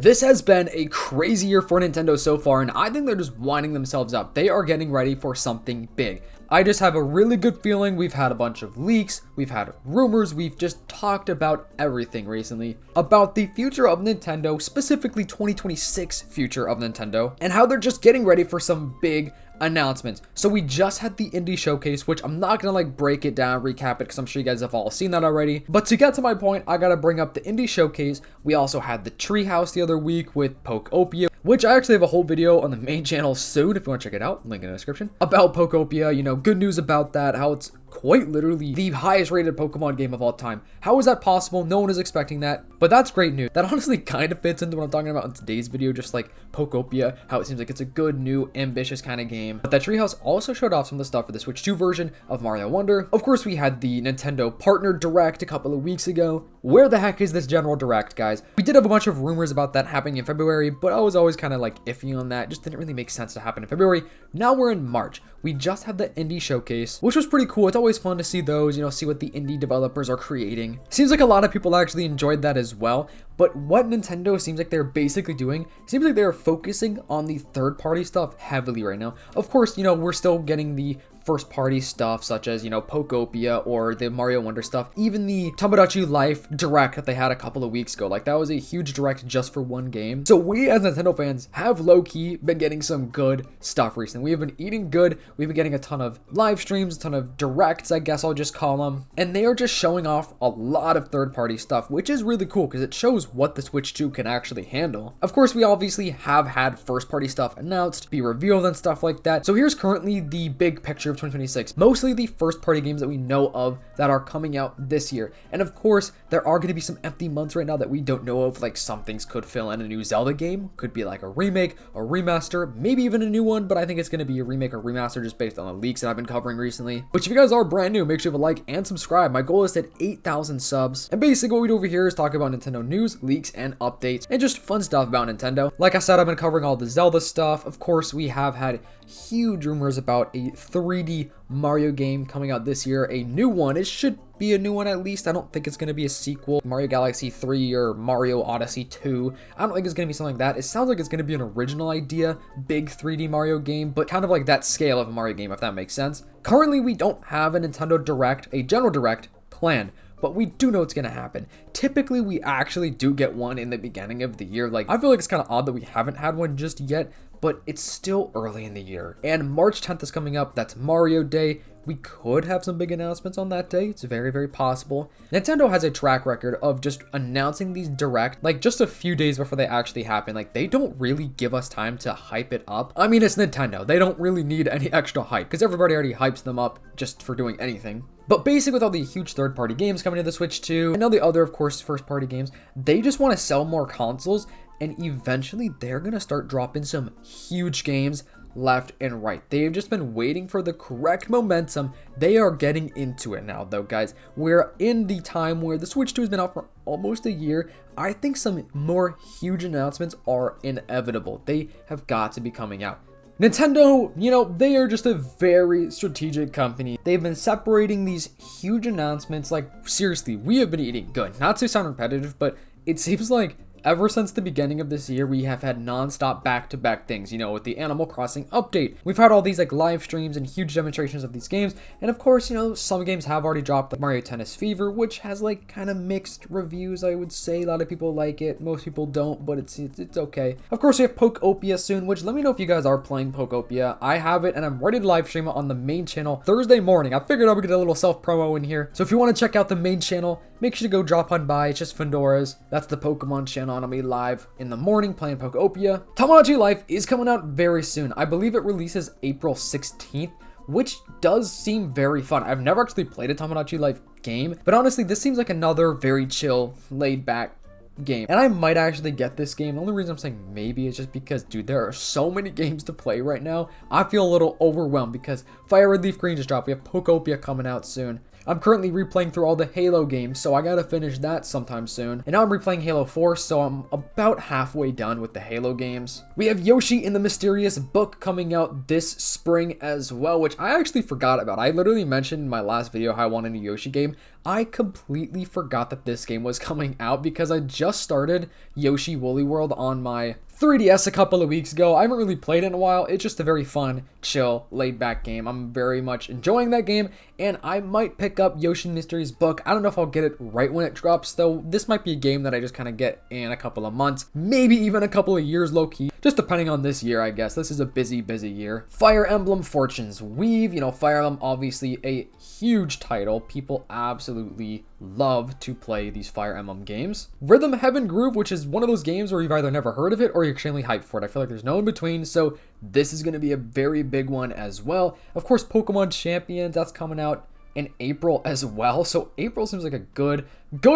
This has been a crazy year for Nintendo so far, and I think they're just winding themselves up. They are getting ready for something big. I just have a really good feeling. We've had a bunch of leaks, we've had rumors, we've just talked about everything recently about the future of Nintendo, specifically 2026 future of Nintendo, and how they're just getting ready for some big announcements. So we just had the indie showcase, which I'm not gonna break it down, recap it, because I'm sure you guys have all seen that already. But to get to my point, I gotta bring up the indie showcase. We also had the treehouse the other week with Pokeopia, which I actually have a whole video on the main channel soon if you want to check it out, link in the description, about Pokeopia. You know, good news about that, how it's quite literally the highest rated Pokemon game of all time. How is that possible? No one is expecting that, but that's great news. That honestly kind of fits into what I'm talking about in today's video, just like Pokeopia, how it seems like it's a good, new, ambitious kind of game. But that treehouse also showed off some of the stuff for the Switch 2 version of Mario Wonder. Of course, we had the Nintendo Partner Direct a couple of weeks ago. Where the heck is this General Direct, guys? We did have a bunch of rumors about that happening in February, but I was always kind of iffy on that. Just didn't really make sense to happen in February. Now we're in March. We just had the indie showcase, which was pretty cool. It's always fun to see those, see what the indie developers are creating. Seems like a lot of people actually enjoyed that as well. But what Nintendo seems like they're basically doing, seems like they're focusing on the third-party stuff heavily right now. Of course, we're still getting the first-party stuff such as, Pokeopia or the Mario Wonder stuff. Even the Tomodachi Life Direct that they had a couple of weeks ago, that was a huge Direct just for one game. So we as Nintendo fans have low-key been getting some good stuff recently. We have been eating good. We've been getting a ton of live streams, a ton of Directs, I guess I'll just call them. And they are just showing off a lot of third-party stuff, which is really cool because it shows what the Switch 2 can actually handle. Of course, we obviously have had first-party stuff announced, be revealed and stuff like that. So here's currently the big picture of 2026. Mostly the first-party games that we know of that are coming out this year. And of course, there are going to be some empty months right now that we don't know of. Some things could fill in a new Zelda game, could be a remake, a remaster, maybe even a new one, but I think it's going to be a remake or remaster just based on the leaks that I've been covering recently. Which if you guys are brand new, make sure you have a like and subscribe. My goal is to hit 8,000 subs. And basically what we do over here is talk about Nintendo news, leaks, and updates, and just fun stuff about Nintendo. Like I said, I've been covering all the Zelda stuff. Of course, we have had huge rumors about a 3D Mario game coming out this year, a new one. It should be a new one at least. I don't think it's going to be a sequel, Mario Galaxy 3 or Mario Odyssey 2. I don't think it's going to be something like that. It sounds like it's going to be an original idea, big 3D Mario game, but kind of like that scale of a Mario game, if that makes sense. Currently, we don't have a Nintendo Direct, a General Direct planned, but we do know it's going to happen. Typically, we actually do get one in the beginning of the year. I feel like it's kind of odd that we haven't had one just yet, but it's still early in the year. And March 10th is coming up. That's Mario Day. We could have some big announcements on that day. It's very, very possible. Nintendo has a track record of just announcing these direct, just a few days before they actually happen. They don't really give us time to hype it up. I mean, it's Nintendo. They don't really need any extra hype because everybody already hypes them up just for doing anything. But basically with all the huge third-party games coming to the Switch 2, and all the other, of course, first-party games, they just want to sell more consoles, and eventually they're going to start dropping some huge games left and right. They've just been waiting for the correct momentum. They are getting into it now, though, guys. We're in the time where the Switch 2 has been out for almost a year. I think some more huge announcements are inevitable. They have got to be coming out. Nintendo, they are just a very strategic company. They've been separating these huge announcements. Seriously, we have been eating good. Not to sound repetitive, but it seems like ever since the beginning of this year, we have had non-stop back-to-back things, with the Animal Crossing update. We've had all these live streams and huge demonstrations of these games. And of course, some games have already dropped, like Mario Tennis Fever, which has kind of mixed reviews, I would say. A lot of people like it, most people don't, but it's okay. Of course, we have Pokeopia soon, which let me know if you guys are playing Pokeopia. I have it, and I'm ready to live stream it on the main channel Thursday morning. I figured I would get a little self-promo in here. So if you want to check out the main channel, make sure to go drop on by. It's just Fundores. That's the Pokemon channel, and I'll be live in the morning playing Pokeopia. Tomodachi Life is coming out very soon. I believe it releases April 16th, which does seem very fun. I've never actually played a Tomodachi Life game, but honestly, this seems like another very chill, laid-back game. And I might actually get this game. The only reason I'm saying maybe is just because, dude, there are so many games to play right now. I feel a little overwhelmed because Fire Red Leaf Green just dropped. We have Pokeopia coming out soon. I'm currently replaying through all the Halo games, so I gotta finish that sometime soon. And now I'm replaying Halo 4, so I'm about halfway done with the Halo games. We have Yoshi in the Mysterious Book coming out this spring as well, which I actually forgot about. I literally mentioned in my last video how I wanted a Yoshi game. I completely forgot that this game was coming out because I just started Yoshi Woolly World on my 3DS a couple of weeks ago. I haven't really played it in a while. It's just a very fun, chill, laid-back game. I'm very much enjoying that game, and I might pick up Yoshi Mysteries Book. I don't know if I'll get it right when it drops, though. This might be a game that I just kind of get in a couple of months, maybe even a couple of years low-key, just depending on this year, I guess. This is a busy, busy year. Fire Emblem Fortunes Weave. You know, Fire Emblem, obviously a huge title. People absolutely love to play these Fire Emblem games. Rhythm Heaven Groove, which is one of those games where you've either never heard of it or you're extremely hyped for it. I feel like there's no in between, so this is going to be a very big one as well. Of course, Pokemon Champions, that's coming out in April as well, so April seems like a good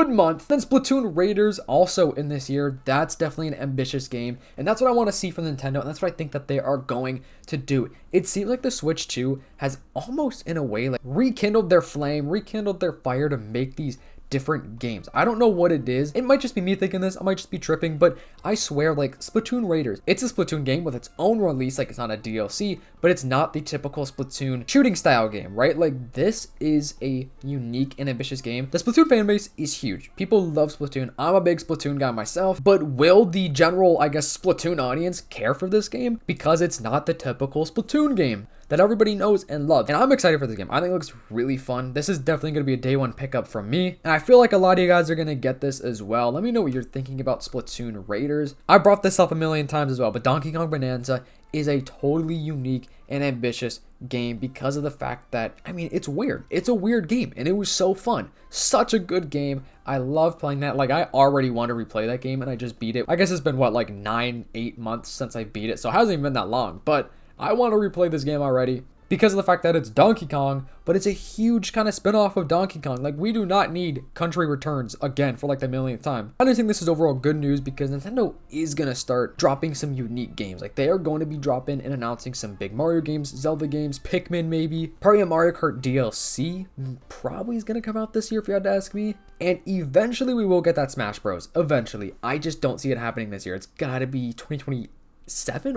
month. Then Splatoon Raiders also in this year. That's definitely an ambitious game, and that's what I want to see from Nintendo, and that's what I think that they are going to do. It seems like the Switch 2 has almost in a way like rekindled their flame, rekindled their fire to make these different games. I don't know what it is. It might just be me thinking this. I might just be tripping, but I swear, like, Splatoon Raiders, it's a Splatoon game with its own release. Like, it's not a DLC, but it's not the typical Splatoon shooting style game, right? Like, this is a unique and ambitious game. The Splatoon fan base is huge. People love Splatoon. I'm a big Splatoon guy myself, but will the general, I guess, Splatoon audience care for this game? Because it's not the typical Splatoon game that everybody knows and loves. And I'm excited for this game. I think it looks really fun. This is definitely going to be a day one pickup from me. And I feel like a lot of you guys are going to get this as well. Let me know what you're thinking about Splatoon Raiders. I brought this up a million times as well, but Donkey Kong Bonanza is a totally unique and ambitious game because of the fact that, I mean, it's weird. It's a weird game, and it was so fun. Such a good game. I love playing that. Like, I already want to replay that game, and I just beat it. I guess it's been, what, like 9-8 months since I beat it, so it hasn't even been that long, but I want to replay this game already because of the fact that it's Donkey Kong, but it's a huge kind of spin-off of Donkey Kong. Like, we do not need Country Returns again for like the millionth time. I think this is overall good news because Nintendo is going to start dropping some unique games. Like, they are going to be dropping and announcing some big Mario games, Zelda games, Pikmin maybe. Probably a Mario Kart DLC probably is going to come out this year if you had to ask me. And eventually we will get that Smash Bros. Eventually. I just don't see it happening this year. It's got to be 2027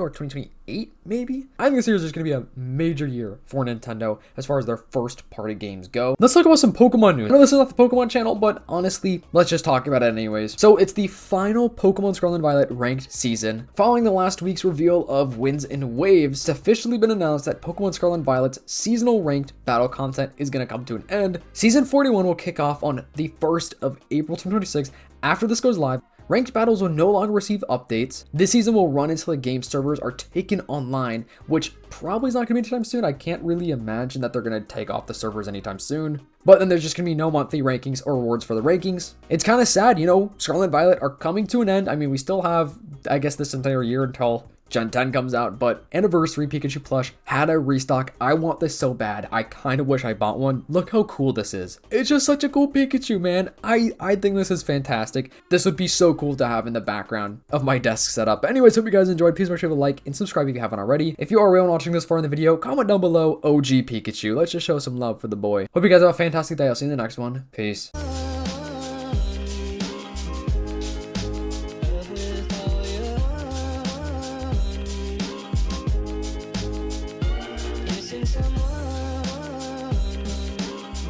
or 2028 maybe. I think this year is just going to be a major year for Nintendo as far as their first party games go. Let's talk about some Pokemon news. I know this is not the Pokemon channel, but honestly, let's just talk about it anyways. So it's the final Pokemon Scarlet and Violet ranked season. Following the last week's reveal of Winds and Waves, it's officially been announced that Pokemon Scarlet and Violet's seasonal ranked battle content is going to come to an end. Season 41 will kick off on the 1st of April 2026. After this goes live, ranked battles will no longer receive updates. This season will run until the game servers are taken online, which probably is not going to be anytime soon. I can't really imagine that they're going to take off the servers anytime soon. But then there's just going to be no monthly rankings or rewards for the rankings. It's kind of sad, you know, Scarlet and Violet are coming to an end. I mean, we still have, I guess, this entire year until Gen 10 comes out, but Anniversary Pikachu plush had a restock. I want this so bad. I kind of wish I bought one. Look how cool this is. It's just such a cool Pikachu, man. I think this is fantastic. This would be so cool to have in the background of my desk setup. But anyways, hope you guys enjoyed. Please make sure to like and subscribe if you haven't already. If you are real and watching this far in the video, comment down below OG Pikachu. Let's just show some love for the boy. Hope you guys have a fantastic day. I'll see you in the next one. Peace.